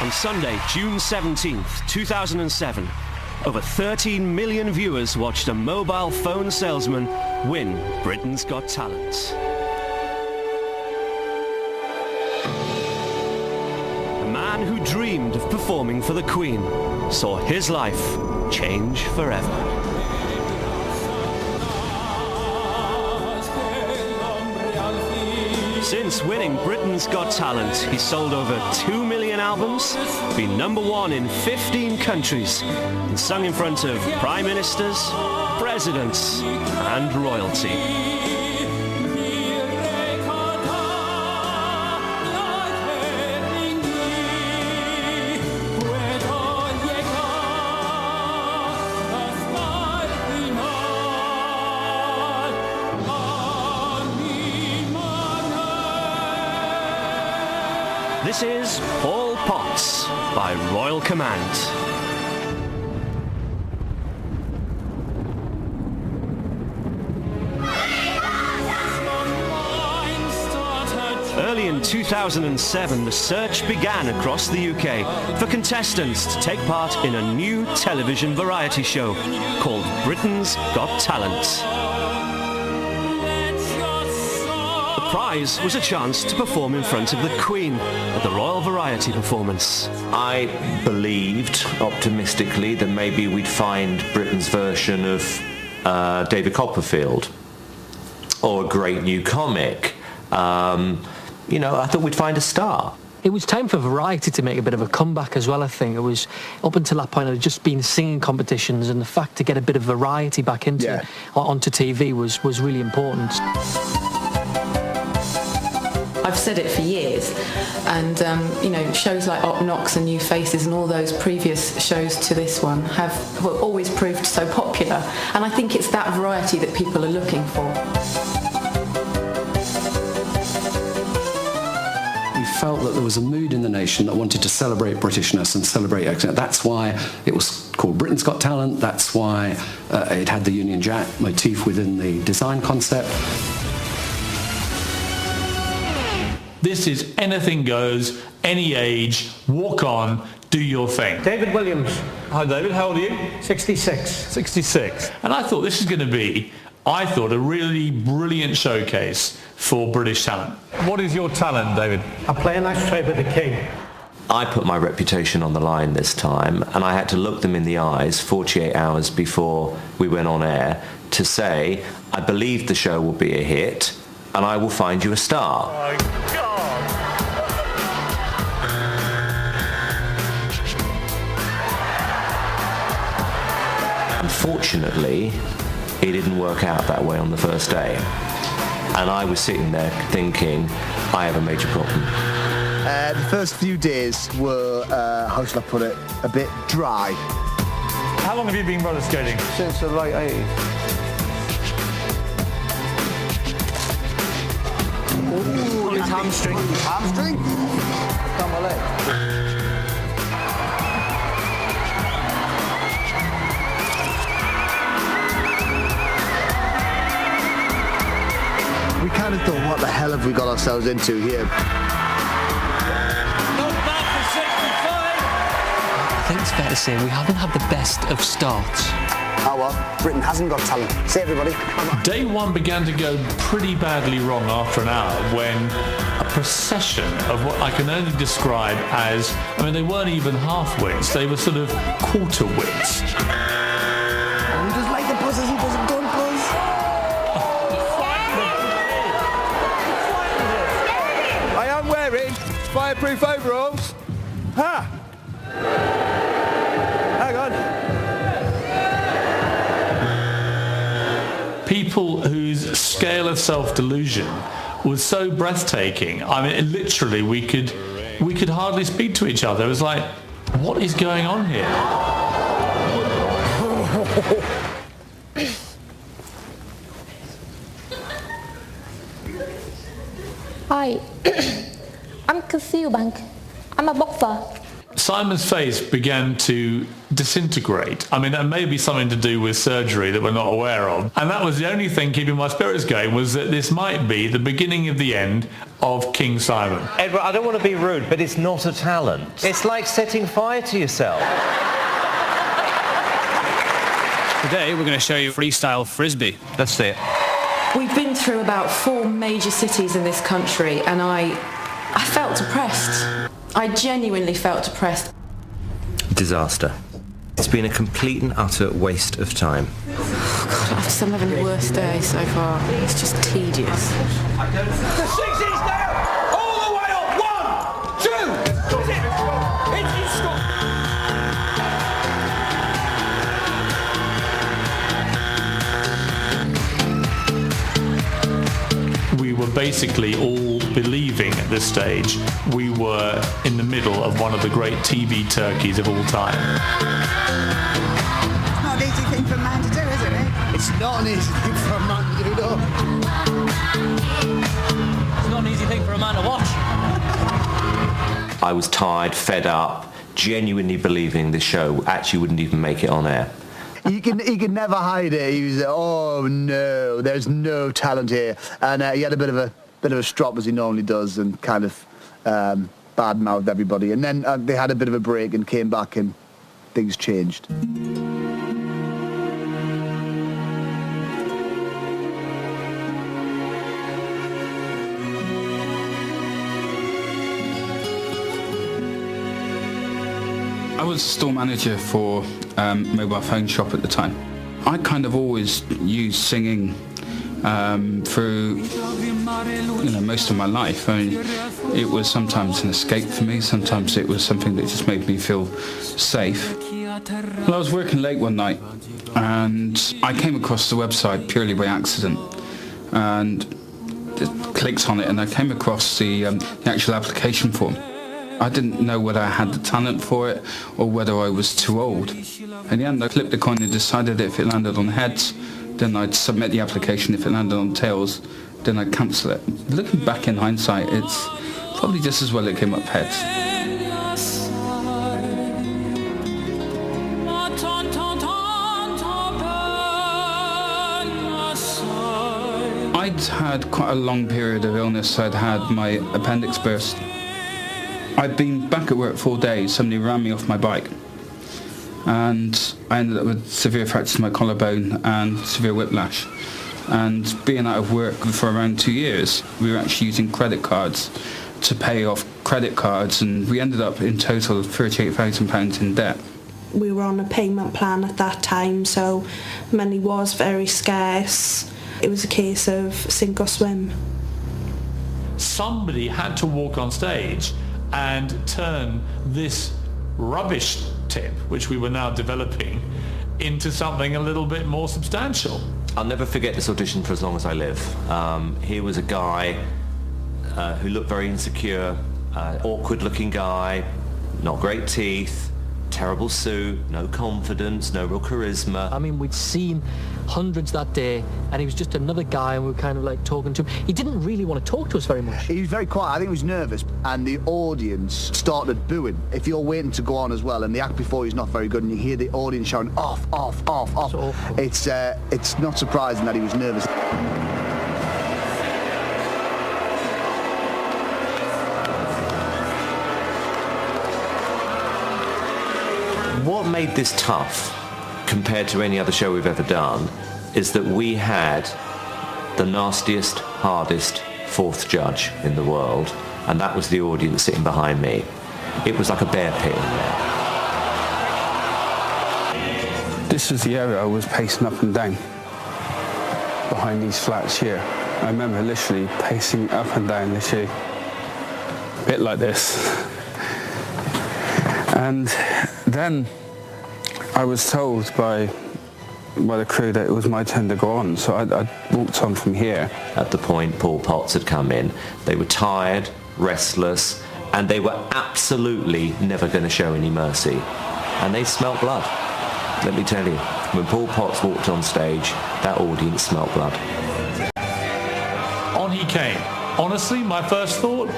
On Sunday, June 17th, 2007, over 13 million viewers watched a mobile phone salesman win Britain's Got Talent. A man who dreamed of performing for the Queen saw his life change forever. Since winning Britain's Got Talent, he's sold over 2 million albums, been #1 in 15 countries, and sung in front of prime ministers, presidents, and royalty. This is Paul Potts by Royal Command. Early in 2007, the search began across the UK for contestants to take part in a new television variety show called Britain's Got Talent. The prize was a chance to perform in front of the Queen at the Royal Variety Performance. I believed, optimistically, that maybe we'd find Britain's version of David Copperfield, or a great new comic. I thought we'd find a star. It was time for Variety to make a bit of a comeback as well, I think. It was, up until that point, it had just been singing competitions, and the fact to get a bit of variety back onto TV was really important. I've said it for years, and shows like Op Knox and New Faces and all those previous shows to this one have always proved so popular, and I think it's that variety that people are looking for. We felt that there was a mood in the nation that wanted to celebrate Britishness and celebrate accent. That's why it was called Britain's Got Talent. That's why it had the Union Jack motif within the design concept. This is anything goes, any age, walk on, do your thing. David Williams. Hi David, how old are you? 66. 66. And I thought this is going to be, a really brilliant showcase for British talent. What is your talent, David? I play an ashtray with the King. I put my reputation on the line this time, and I had to look them in the eyes 48 hours before we went on air to say, I believe the show will be a hit, and I will find you a star. Oh my God. Unfortunately, it didn't work out that way on the first day. And I was sitting there thinking, I have a major problem. The first few days were, how shall I put it, a bit dry. How long have you been roller skating? Since the late 80s. Pull his hamstring. Hamstring? Down my leg. We kind of thought, what the hell have we got ourselves into here? I think it's fair to say we haven't had the best of starts. Oh well, Britain hasn't got talent. See everybody, come on. Day one began to go pretty badly wrong after an hour when a procession of what I can only describe as, they weren't even half-wits, they were sort of quarter-wits. We just like the buzzers, he doesn't gun buzz. I am wearing fireproof overalls. Ha! Hang on. People whose scale of self-delusion was so breathtaking. Literally, we could hardly speak to each other. It was like, what is going on here? Hi, I'm Cassie Eubank. I'm a boxer. Simon's face began to disintegrate. I mean, that may be something to do with surgery that we're not aware of. And that was the only thing keeping my spirits going, was that this might be the beginning of the end of King Simon. Edward, I don't want to be rude, but it's not a talent. It's like setting fire to yourself. Today we're going to show you freestyle frisbee. Let's see it. We've been through about 4 major cities in this country, and I felt depressed. I genuinely felt depressed. Disaster. It's been a complete and utter waste of time. Oh God, I'm having the worst day so far. It's just tedious. The 60s now! All the way up! 1, 2! That's it! It's stop! We were basically all believing at this stage we were in the middle of one of the great TV turkeys of all time. It's not an easy thing for a man to do, is it, eh? It's not an easy thing for a man to do, no. It's not an easy thing for a man to watch. I was tired, fed up, genuinely believing this show actually wouldn't even make it on air. He could never hide it. He was, oh no, there's no talent here, and he had a bit of a strop as he normally does, and kind of bad-mouthed everybody. And then they had a bit of a break and came back, and things changed. I was store manager for a mobile phone shop at the time. I kind of always used singing through most of my life. I mean, it was sometimes an escape for me, sometimes it was something that just made me feel safe. Well, I was working late one night and I came across the website purely by accident and clicked on it, and I came across the actual application form. I didn't know whether I had the talent for it or whether I was too old. In the end, I flipped the coin and decided if it landed on heads, then I'd submit the application. If it landed on tails, then I'd cancel it. Looking back in hindsight, it's probably just as well it came up heads. I'd had quite a long period of illness. I'd had my appendix burst. I'd been back at work 4 days. Somebody ran me off my bike, and I ended up with severe fracture to my collarbone and severe whiplash. And being out of work for around 2 years, we were actually using credit cards to pay off credit cards, and we ended up in total £38,000 in debt. We were on a payment plan at that time, so money was very scarce. It was a case of sink or swim. Somebody had to walk on stage and turn this rubbish tip, which we were now developing, into something a little bit more substantial. I'll never forget this audition for as long as I live. Here was a guy who looked very insecure, awkward-looking guy, not great teeth, terrible suit, no confidence, no real charisma. I mean, we'd seen hundreds that day, and he was just another guy, and we were kind of like talking to him. He didn't really want to talk to us very much. He was very quiet. I think he was nervous, and the audience started booing. If you're waiting to go on as well, and the act before you is not very good, and you hear the audience shouting off, off, off, off, it's not surprising that he was nervous. What made this tough compared to any other show we've ever done is that we had the nastiest, hardest fourth judge in the world, and that was the audience sitting behind me. It was like a bear pit in there. This was the area I was pacing up and down behind these flats here. I remember literally pacing up and down, literally a bit like this. And then I was told by the crew that it was my turn to go on, so I walked on from here. At the point Paul Potts had come in, they were tired, restless, and they were absolutely never going to show any mercy. And they smelt blood. Let me tell you, when Paul Potts walked on stage, that audience smelt blood. On he came. Honestly, my first thought,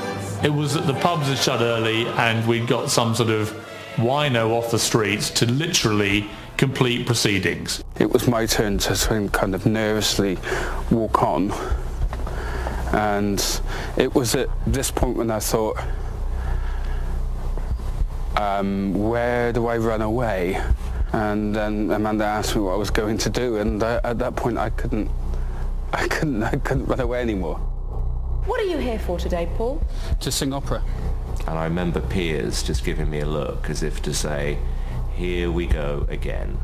it was that the pubs had shut early and we'd got some sort of wino off the streets to literally complete proceedings. It was my turn to kind of nervously walk on, and it was at this point when I thought, where do I run away? And then Amanda asked me what I was going to do, and at that point I couldn't run away anymore. What are you here for today, Paul? To sing opera. And I remember Piers just giving me a look as if to say, here we go again.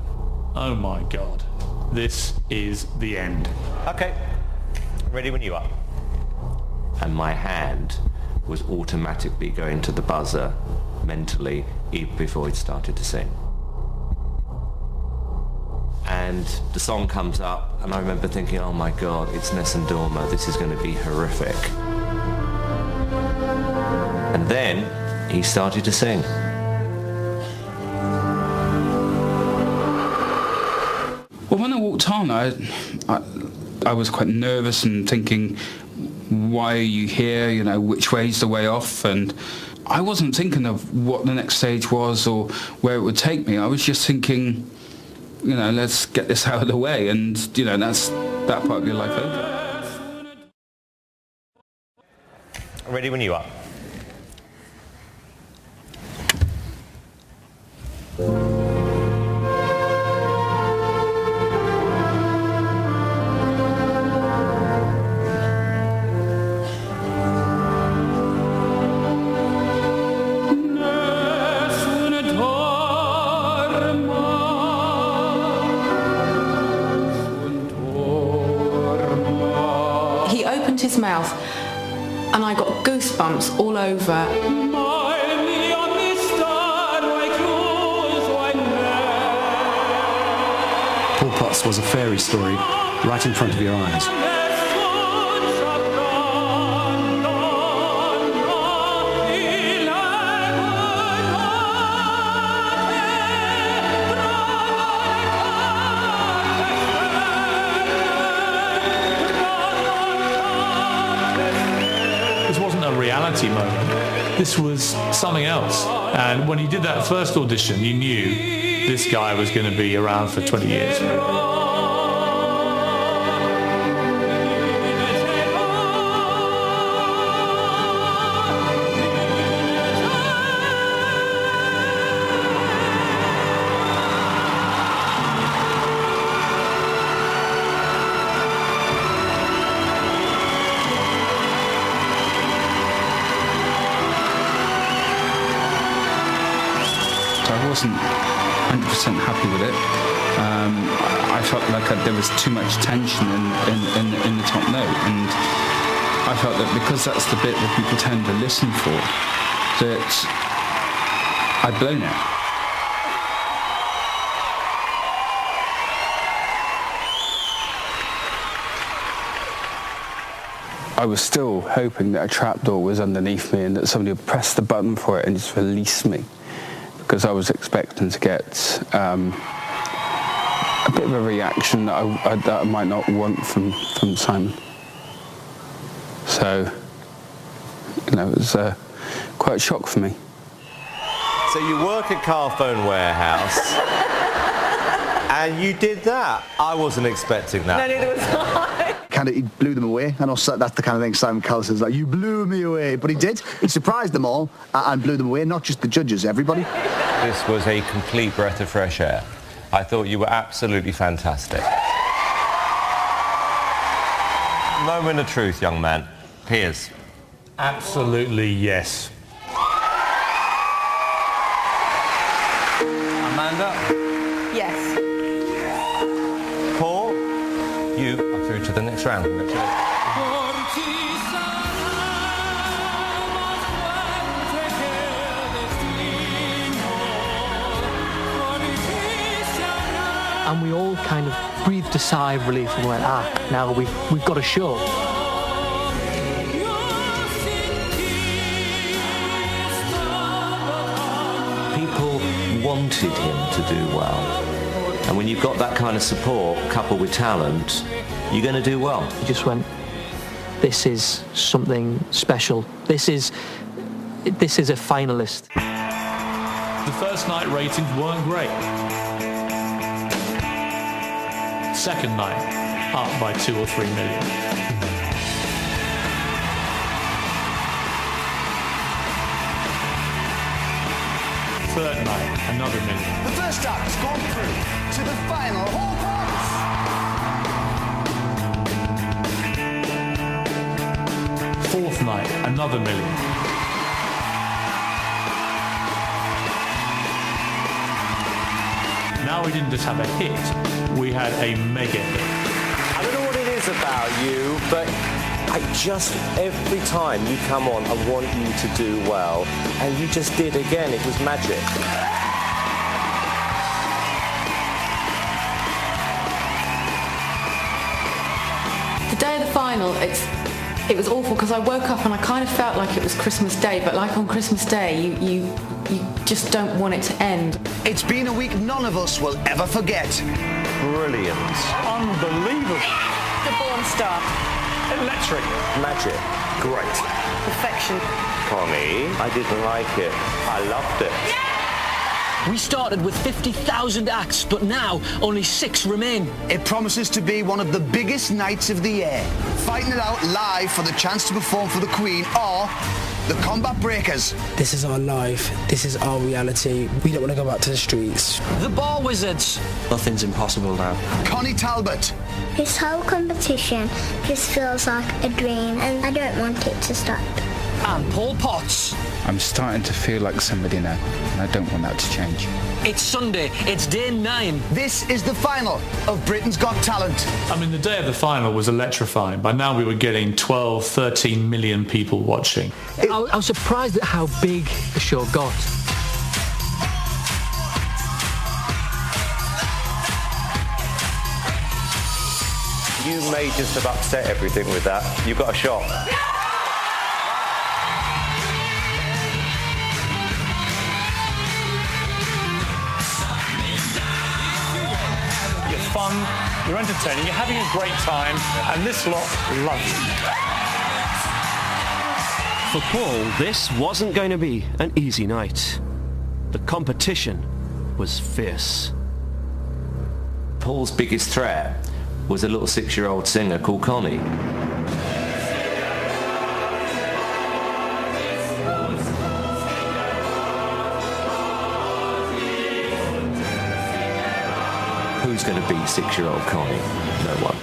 Oh my God, this is the end. Okay, ready when you are. And my hand was automatically going to the buzzer mentally even before it started to sing. And the song comes up, and I remember thinking, oh my God, it's Nessun Dorma, this is going to be horrific. And then he started to sing. Well, when I walked on, I was quite nervous and thinking, why are you here? You know, which way's the way off? And I wasn't thinking of what the next stage was or where it would take me. I was just thinking, you know, let's get this out of the way, and, you know, that's that part of your life over. Ready when you are. His mouth, and I got goosebumps all over. Paul Potts was a fairy story right in front of your eyes. Moment. This was something else, and when he did that first audition, you knew this guy was going to be around for 20 years. I wasn't 100% happy with it. I felt like there was too much tension in the top note, and I felt that because that's the bit that people tend to listen for, that I'd blown it. I was still hoping that a trapdoor was underneath me and that somebody would press the button for it and just release me, because I was expecting to get a bit of a reaction that I might not want from Simon. So, you know, it was quite a shock for me. So you work at Carphone Warehouse, and you did that. I wasn't expecting that. No, neither was I. Kind of, he blew them away. I know that's the kind of thing Simon Cowell says, like, you blew me away. But he did. He surprised them all and blew them away, not just the judges, everybody. This was a complete breath of fresh air. I thought you were absolutely fantastic. Moment of truth, young man. Piers. Absolutely, yes. Amanda? Yes. Paul? You are through to the next round. And we all kind of breathed a sigh of relief and went, now we've got a show. People wanted him to do well. And when you've got that kind of support coupled with talent, you're going to do well. He just went, this is something special. This is a finalist. The first night ratings weren't great. Second night, up by 2 or 3 million. Third night, another million. The first act's gone through to the final hall pass. Fourth night, another million. Now we didn't just have a hit, we had a mega hit. I don't know what it is about you, but every time you come on, I want you to do well. And you just did again. It was magic. The day of the final, it was awful because I woke up and I kind of felt like it was Christmas Day, but like on Christmas Day, you just don't want it to end. It's been a week none of us will ever forget. Brilliant. Unbelievable. The Born Star. Electric. Magic. Great. Perfection. Connie, I didn't like it. I loved it. We started with 50,000 acts, but now only 6 remain. It promises to be one of the biggest nights of the year. Fighting it out live for the chance to perform for the Queen or the Combat Breakers. This is our life. This is our reality. We don't want to go back to the streets. The Bar Wizards. Nothing's impossible now. Connie Talbot. This whole competition just feels like a dream and I don't want it to stop. And Paul Potts. I'm starting to feel like somebody now, and I don't want that to change. It's Sunday. It's day 9. This is the final of Britain's Got Talent. I mean, the day of the final was electrifying. By now we were getting 12, 13 million people watching. I was surprised at how big the show got. You may just have upset everything with that. You got a shot. You're fun, you're entertaining, you're having a great time, and this lot love you. For Paul, this wasn't going to be an easy night. The competition was fierce. Paul's biggest threat was a little 6-year-old singer called Connie. Who's going to beat 6-year-old Connie? No one.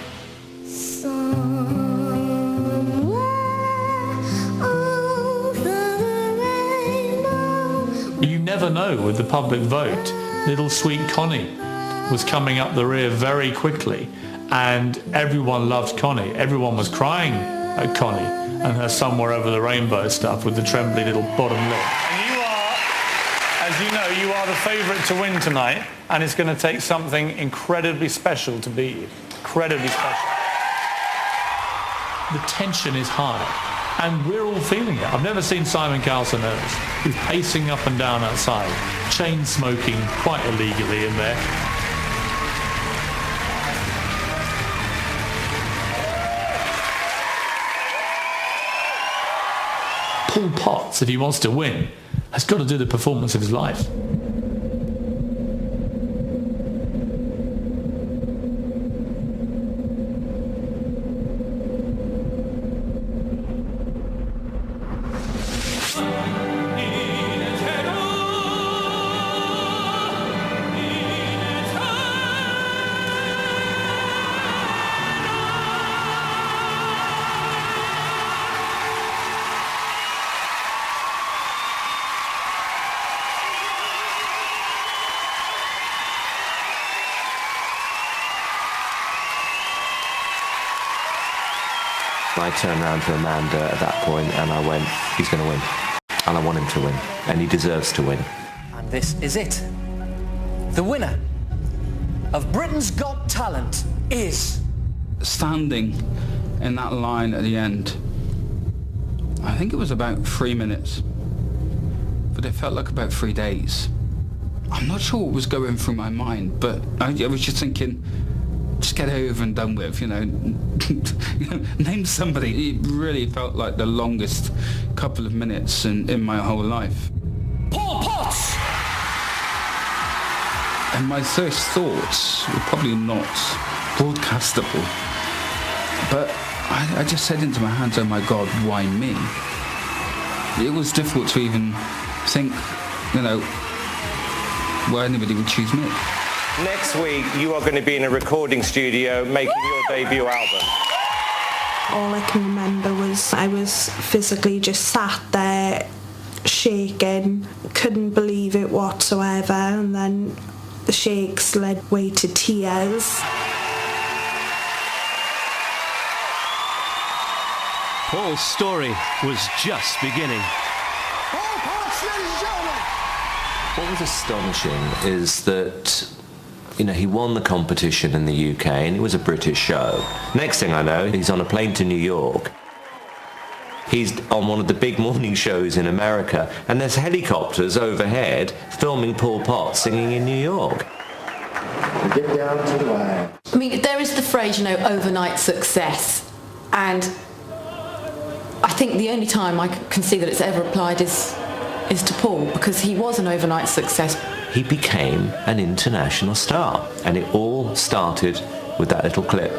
You never know with the public vote. Little sweet Connie was coming up the rear very quickly, and everyone loved Connie. Everyone was crying at Connie and her Somewhere Over the Rainbow stuff with the trembly little bottom lip. And you are, as you know, you are the favourite to win tonight, and it's going to take something incredibly special to beat you. Incredibly special. The tension is high, and we're all feeling it. I've never seen Simon Cowell so nervous. He's pacing up and down outside, chain smoking quite illegally in there. Paul Potts, if he wants to win, has got to do the performance of his life. I turned around to Amanda at that point and I went, he's going to win. And I want him to win. And he deserves to win. And this is it. The winner of Britain's Got Talent is... Standing in that line at the end, I think it was about 3 minutes. But it felt like about 3 days. I'm not sure what was going through my mind, but I was just thinking, just get it over and done with, name somebody. It really felt like the longest couple of minutes in my whole life. Paul Potts! And my first thoughts were probably not broadcastable, but I just said into my hands, oh my God, why me? It was difficult to even think, why anybody would choose me. Next week, you are going to be in a recording studio making your debut album. All I can remember was I was physically just sat there shaking, couldn't believe it whatsoever, and then the shakes led way to tears. Paul's story was just beginning. What was astonishing is that, he won the competition in the UK and it was a British show. Next thing I know, he's on a plane to New York. He's on one of the big morning shows in America, and there's helicopters overhead filming Paul Potts singing in New York. Get down to the line. I mean, there is the phrase, overnight success, and I think the only time I can see that it's ever applied is to Paul, because he was an overnight success. He became an international star, and it all started with that little clip.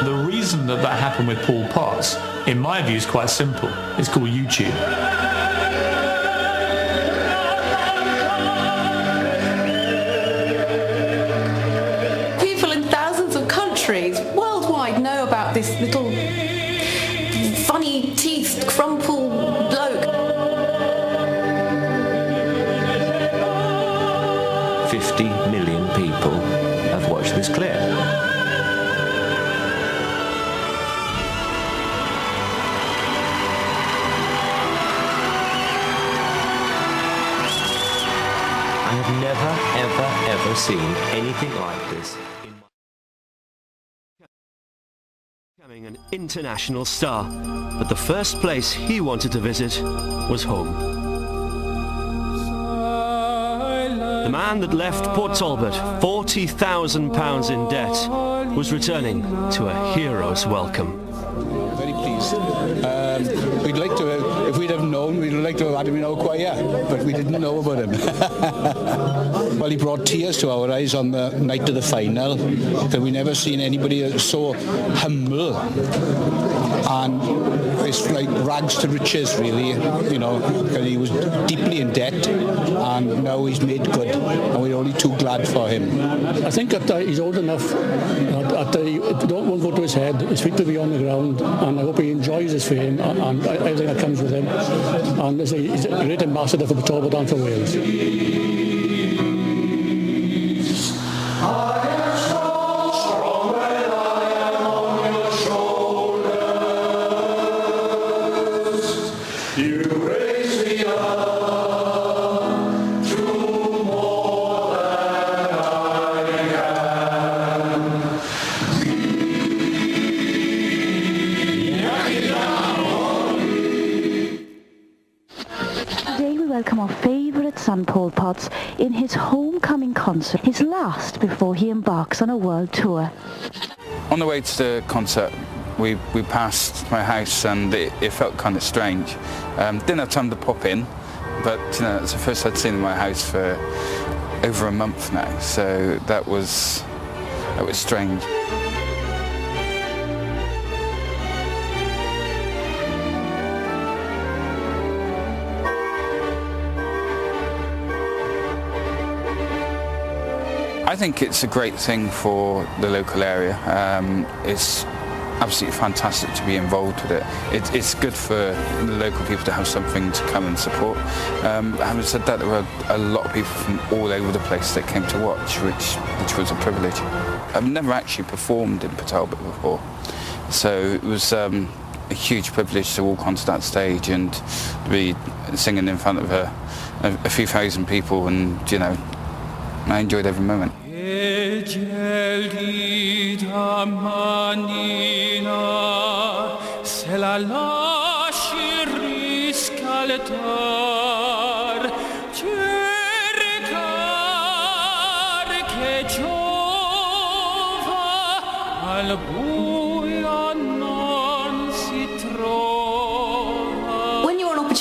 The reason that happened with Paul Potts, in my view, is quite simple. It's called YouTube. People in thousands of countries worldwide know about this little funny-teethed, crumpled bloke. 50 million people have watched this clip. I have never, ever seen anything like this. Becoming an international star, but the first place he wanted to visit was home. The man that left Port Talbot £40,000 in debt was returning to a hero's welcome. Very pleased. We'd like to, if we'd have known, we'd like to have had him in our choir, but we didn't know about him. Well, he brought tears to our eyes on the night of the final, because we never seen anybody so humble, and it's like rags to riches, really, because he was deeply in debt, and now he's made good, and we're only too glad for him. I think that he's old enough that won't go to his head, his feet will be on the ground, and I hope he enjoys his fame and everything that comes with him. And he's a great ambassador for Talbot and for Wales. Welcome our favourite son Paul Potts in his homecoming concert, his last before he embarks on a world tour. On the way to the concert, we passed my house, and it felt kind of strange. Didn't have time to pop in, but it's the first I'd seen in my house for over a month now, so that was strange. I think it's a great thing for the local area. It's absolutely fantastic to be involved with it. It's good for the local people to have something to come and support. Having said that, there were a lot of people from all over the place that came to watch, which was a privilege. I've never actually performed in Port Talbot before, so it was a huge privilege to walk onto that stage and to be singing in front of a few thousand people, and I enjoyed every moment.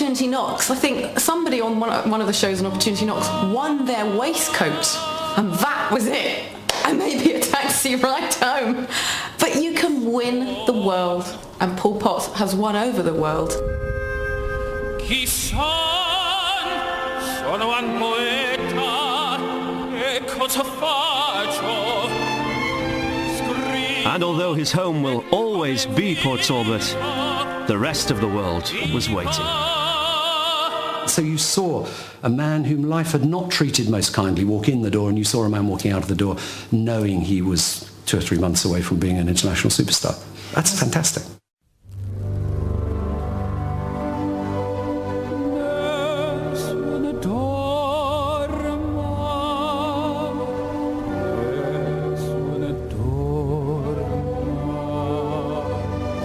Opportunity Knocks, I think somebody on one of the shows on Opportunity Knocks won their waistcoat, and that was it. And maybe a taxi ride home. But you can win the world, and Paul Potts has won over the world. And although his home will always be Port Talbot, the rest of the world was waiting. So you saw a man whom life had not treated most kindly walk in the door, and you saw a man walking out of the door knowing he was 2 or 3 months away from being an international superstar. That's fantastic.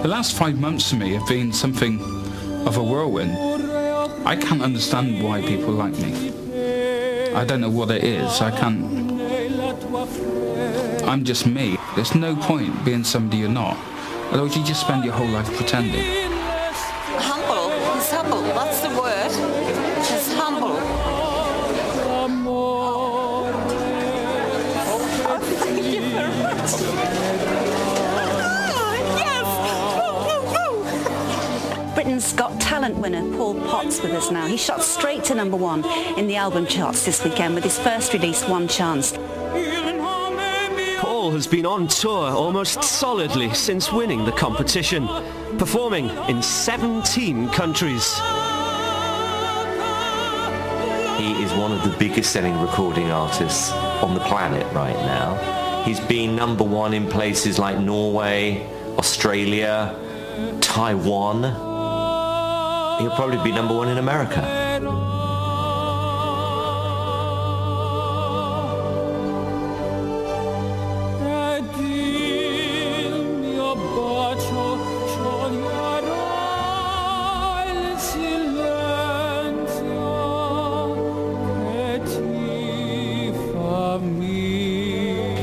The last 5 months for me have been something of a whirlwind. I can't understand why people like me. I don't know what it is. I'm just me. There's no point being somebody you're not. Otherwise you just spend your whole life pretending. Humble. He's humble. That's the word. He's humble. Oh, thank you very much. Britain's Got Talent winner Paul Potts with us now. He shot straight to #1 in the album charts this weekend with his first release, One Chance. Paul has been on tour almost solidly since winning the competition, performing in 17 countries. He is one of the biggest selling recording artists on the planet right now. He's been #1 in places like Norway, Australia, Taiwan. He'll probably be #1 in America.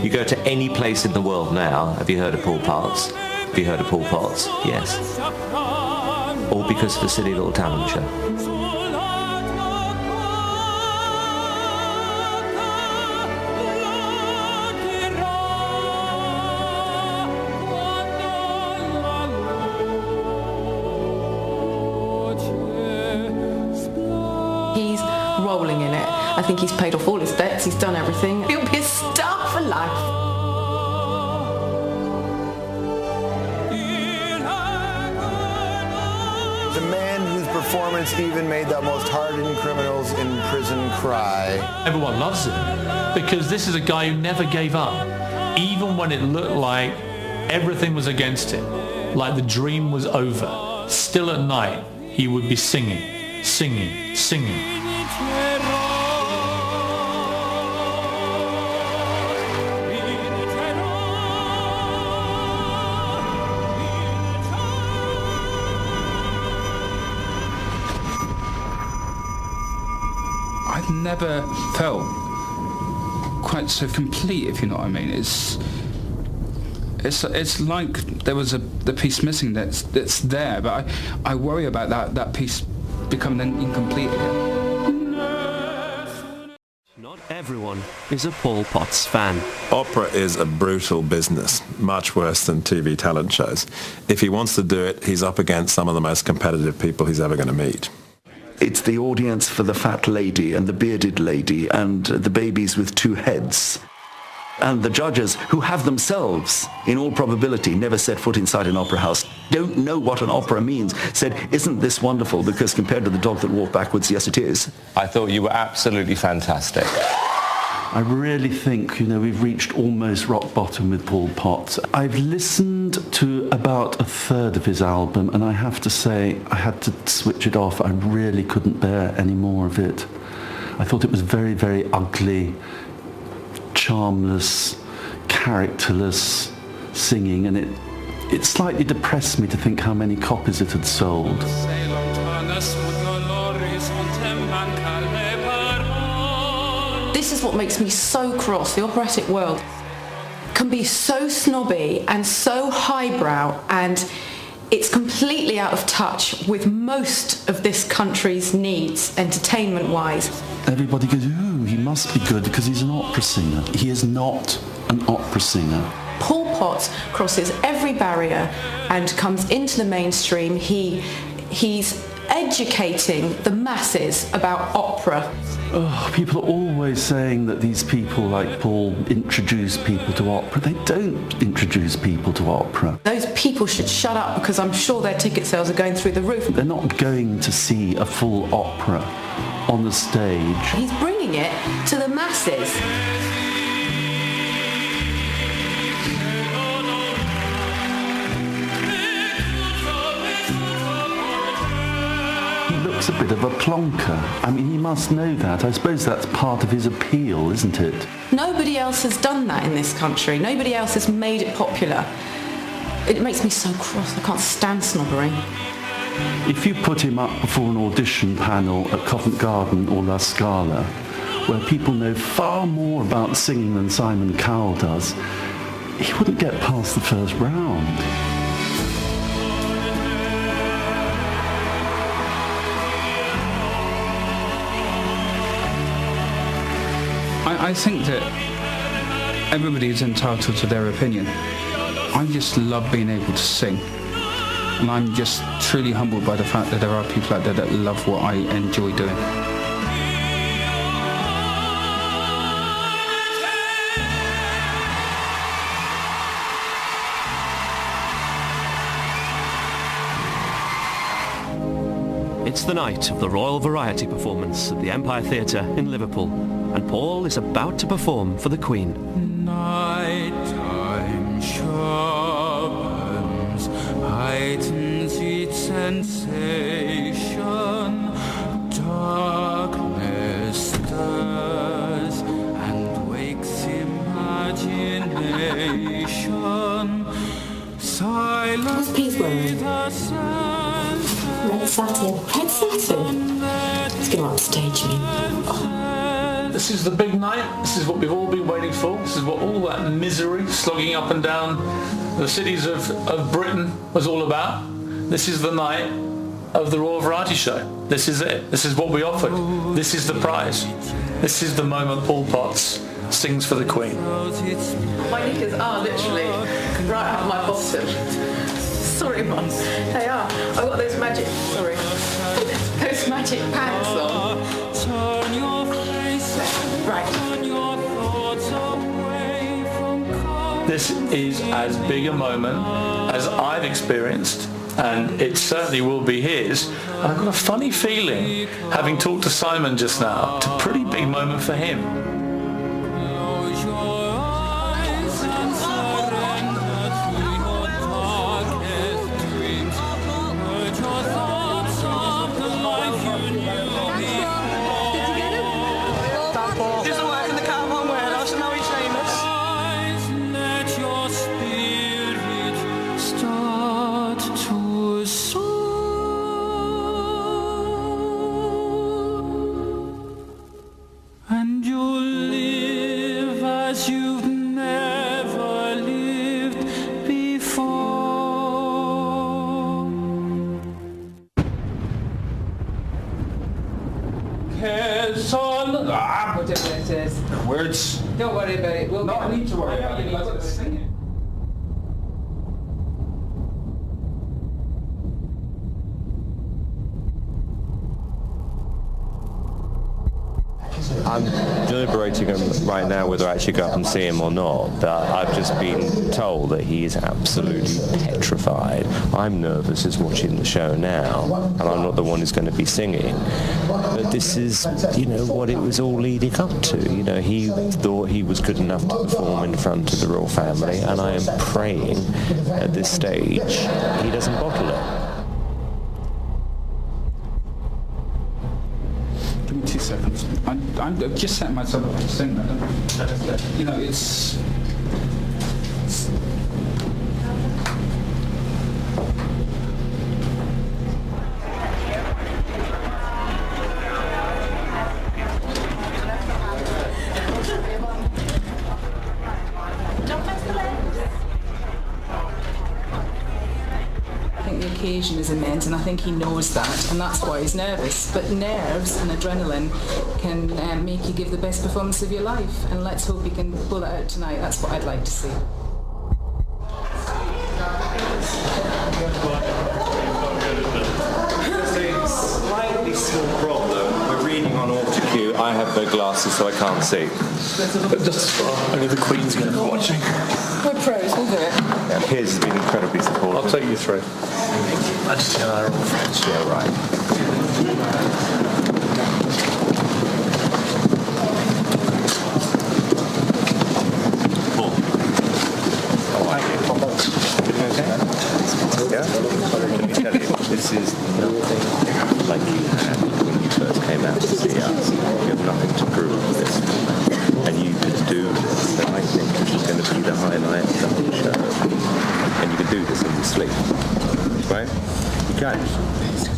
You go to any place in the world now, have you heard of Paul Potts? Have you heard of Paul Potts? Yes. All because of the Silly Little Talent Show. He's rolling in it. I think he's paid off all his debts, he's done everything. He'll be a star for life. The man whose performance even made the most hardened criminals in prison cry. Everyone loves him because this is a guy who never gave up, even when it looked like everything was against him, like the dream was over. Still at night, he would be singing, singing, singing. I've never felt quite so complete, if you know what I mean. It's like there was the piece missing that's there, but I worry about that piece becoming incomplete again. Not everyone is a Paul Potts fan. Opera is a brutal business, much worse than TV talent shows. If he wants to do it, he's up against some of the most competitive people he's ever going to meet. It's the audience for the fat lady and the bearded lady and the babies with 2 heads. And the judges, who have themselves, in all probability, never set foot inside an opera house, don't know what an opera means, said, isn't this wonderful? Because compared to the dog that walked backwards, yes, it is. I thought you were absolutely fantastic. I really think, we've reached almost rock bottom with Paul Potts. I've listened to about a third of his album, and I have to say, I had to switch it off. I really couldn't bear any more of it. I thought it was very, very ugly, charmless, characterless singing, and it slightly depressed me to think how many copies it had sold. This is what makes me so cross. The operatic world can be so snobby and so highbrow, and it's completely out of touch with most of this country's needs, entertainment-wise. Everybody goes, ooh, he must be good because he's an opera singer. He is not an opera singer. Paul Potts crosses every barrier and comes into the mainstream. He's educating the masses about opera. Oh, people are always saying that these people like Paul introduce people to opera. They don't introduce people to opera. Those people should shut up because I'm sure their ticket sales are going through the roof. They're not going to see a full opera on the stage. He's bringing it to the masses. A bit of a plonker. I mean, he must know that. I suppose that's part of his appeal, isn't it? Nobody else has done that in this country. Nobody else has made it popular. It makes me so cross. I can't stand snobbery. If you put him up before an audition panel at Covent Garden or La Scala, where people know far more about singing than Simon Cowell does, he wouldn't get past the first round. I think that everybody is entitled to their opinion. I just love being able to sing. And I'm just truly humbled by the fact that there are people out there that love what I enjoy doing. It's the night of the Royal Variety performance at the Empire Theatre in Liverpool, and Paul is about to perform for the Queen. Nighttime sharpens, heightens each sensation, darkness stirs and wakes imagination. Silence. What's Peace wearing? Red satin. Red satin? Let's go on stage, me. This is the big night. This is what we've all been waiting for. This is what all that misery, slogging up and down the cities of Britain was all about. This is the night of the Royal Variety Show. This is it. This is what we offered. This is the prize. This is the moment Paul Potts sings for the Queen. My knickers are literally right out of my bottom. Sorry, Mum. They are. I've got those magic... Sorry. Those magic pants on. Right. This is as big a moment as I've experienced, and it certainly will be his. And I've got a funny feeling, having talked to Simon just now, it's a pretty big moment for him. Whatever it is. Words. Don't worry about it. We'll I need to worry about it. Let's sing it. I'm deliberating right now whether I actually go up and see him or not, but I've just been told that he is absolutely petrified. I'm nervous as watching the show now, and I'm not the one who's going to be singing. But this is, what it was all leading up to. He thought he was good enough to perform in front of the royal family, and I am praying at this stage he doesn't bottle it. Give me 2 seconds. I'm just setting myself up to sing that. It's... the occasion is immense, and I think he knows that, and that's why he's nervous. But nerves and adrenaline can make you give the best performance of your life, and let's hope he can pull it out tonight. That's what I'd like to see. Slightly small problem. We're reading on autocue. I have no glasses, so I can't see. Only the Queen's going to be watching. We're pros, we'll do it. Yeah, Piers has been incredibly supportive. I'll take you through. I just think they're all friends. Yeah, right. This is nothing like you had when you first came out to see us. You have nothing to prove with this. And you could do this. And I think this is going to be the highlight of the whole show. And you can do this in your sleep. Right? You can.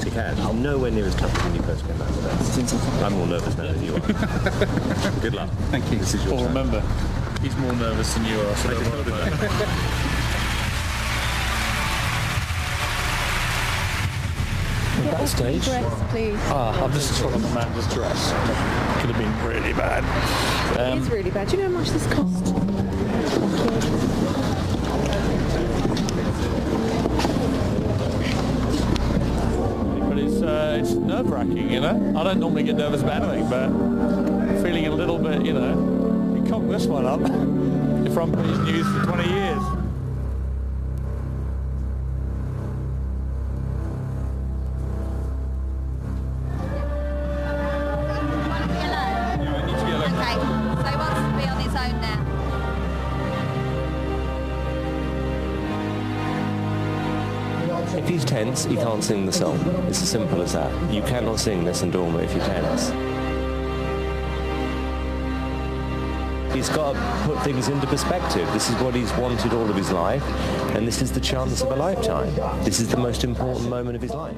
You can. I'm nowhere near as tough as when you first came out with us. I'm more nervous now than you are. Good luck. Thank you. This is your time. Remember, he's more nervous than you are, so don't worry about it. Backstage. Please. I've just torn up Amanda's dress. Could have been really bad. It is really bad. Do you know how much this cost? But it's nerve-wracking, you know. I don't normally get nervous about anything, but I'm feeling a little bit, you know. You cock this one up. The front page news for 20 years. If he's tense, he can't sing the song. It's as simple as that. You cannot sing this in Dorma if you're tense. He's got to put things into perspective. This is what he's wanted all of his life, and this is the chance of a lifetime. This is the most important moment of his life.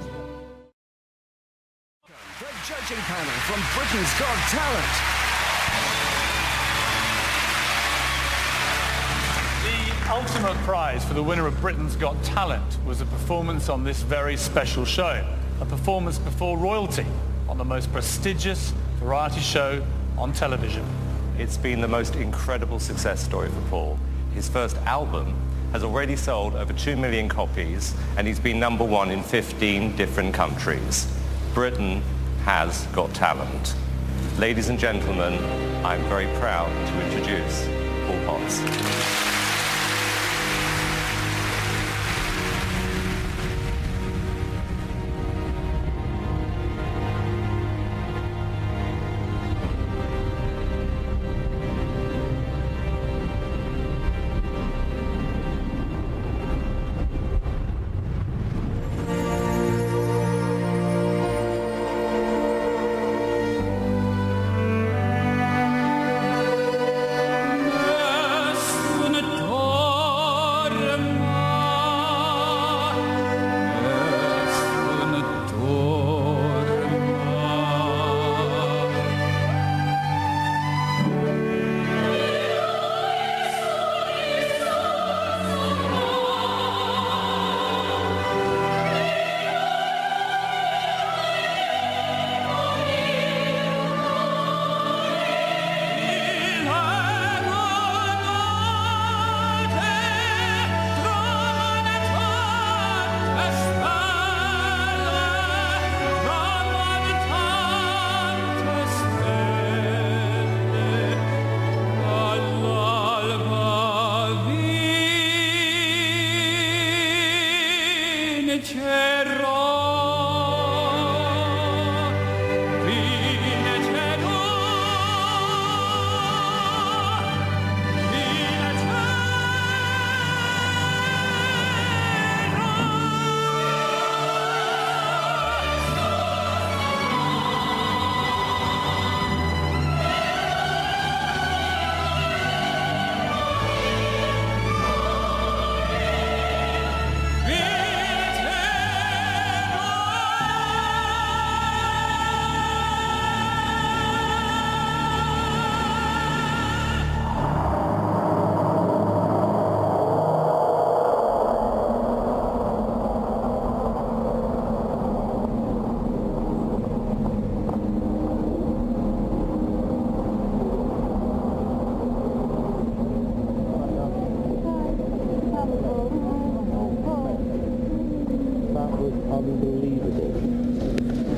The judging panel from Britain's Got Talent. The ultimate prize for the winner of Britain's Got Talent was a performance on this very special show, a performance before royalty on the most prestigious variety show on television. It's been the most incredible success story for Paul. His first album has already sold over 2 million copies, and he's been #1 in 15 different countries. Britain has got talent. Ladies and gentlemen, I'm very proud to introduce Paul Potts.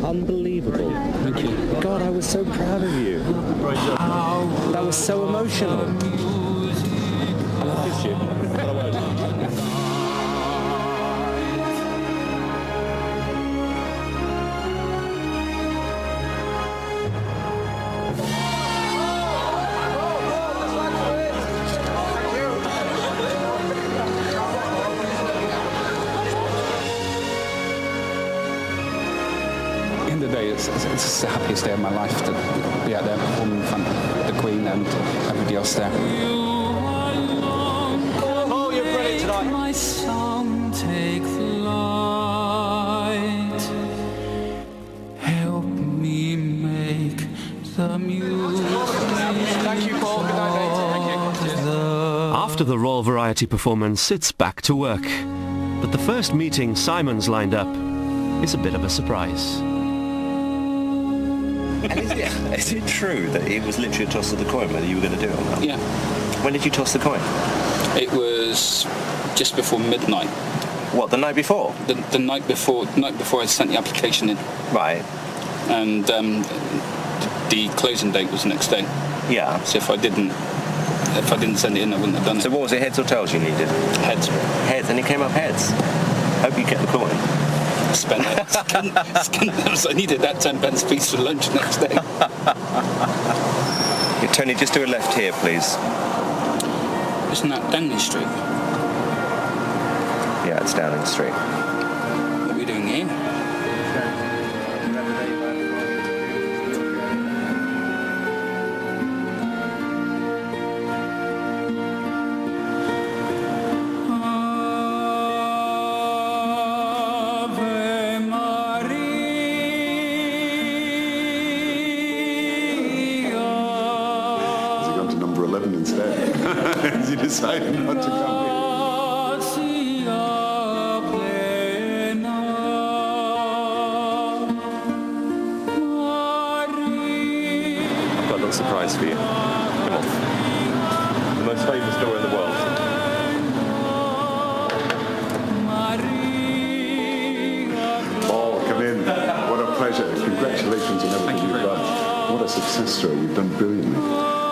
Unbelievable. Thank you. God, I was so proud of you. That was so emotional. I kissed you. It's the happiest day of my life to be out there performing in front of the Queen and everybody else there. Oh, you're brilliant tonight. My song take flight. Help me make the music. Thank you, Paul. Good night, mate. Thank you. After the Royal Variety performance, it's back to work. But the first meeting Simon's lined up is a bit of a surprise. And is it true that it was literally a toss of the coin whether you were going to do it or not? Yeah. When did you toss the coin? It was just before midnight. What, the night before? The night before I sent the application in. Right. And the closing date was the next day. Yeah. So if I didn't send it in, I wouldn't have done it. So what was it, heads or tails you needed? Heads. Heads, and it came up heads. Hope you kept the coin. Spent it. I needed that 10 pence piece for lunch next day. Yeah, Tony, just do a left here, please. Isn't that Downing Street? Yeah, it's Downing Street. What are we doing here? Is he decided not to come here? I've got a little surprise for you. Come on. The most famous door in the world. Oh, come in. What a pleasure. Congratulations on everything you've done. What a success story. You've done brilliantly.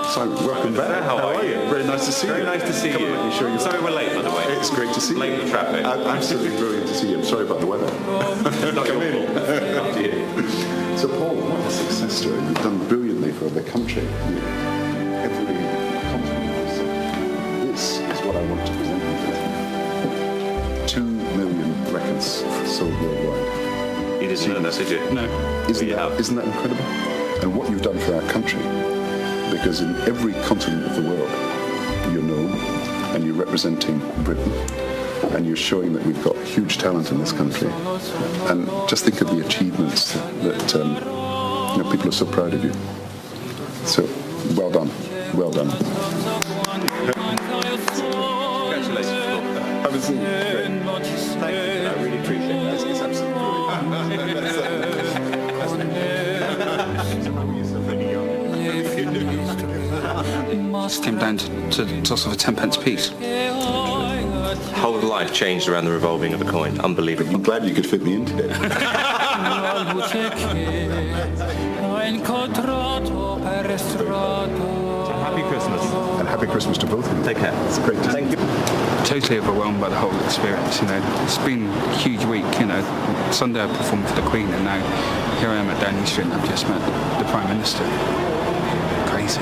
Simon, welcome back. How are you? Very nice to see you. Very nice to see you. Come on, let me show you. Sorry we're late, by the way. It's great to see you. Late with traffic. Absolutely brilliant to see you. I'm sorry about the weather. Come in. Up to you. So, Paul, what a success story. You've done brilliantly for the country. Every continent. This is what I want to present you today. 2 million records sold worldwide. You didn't know that, did you? No. Isn't that incredible? And what you've done for our country. Because in every continent of the world, you're known and you're representing Britain and you're showing that we've got huge talent in this country. And just think of the achievements that people are so proud of you. So, well done. Well done. Congratulations, Paul. That was great. Thank you. I really appreciate that. It's absolutely Just came down to the toss of a 10 pence piece. Whole life changed around the revolving of a coin. Unbelievable. I'm glad you could fit me in today. Happy Christmas. And happy Christmas to both of you. Take care. It's great to Thank you. Totally overwhelmed by the whole experience, It's been a huge week, Sunday I performed for the Queen and now here I am at Downing Street and I've just met the Prime Minister. Crazy.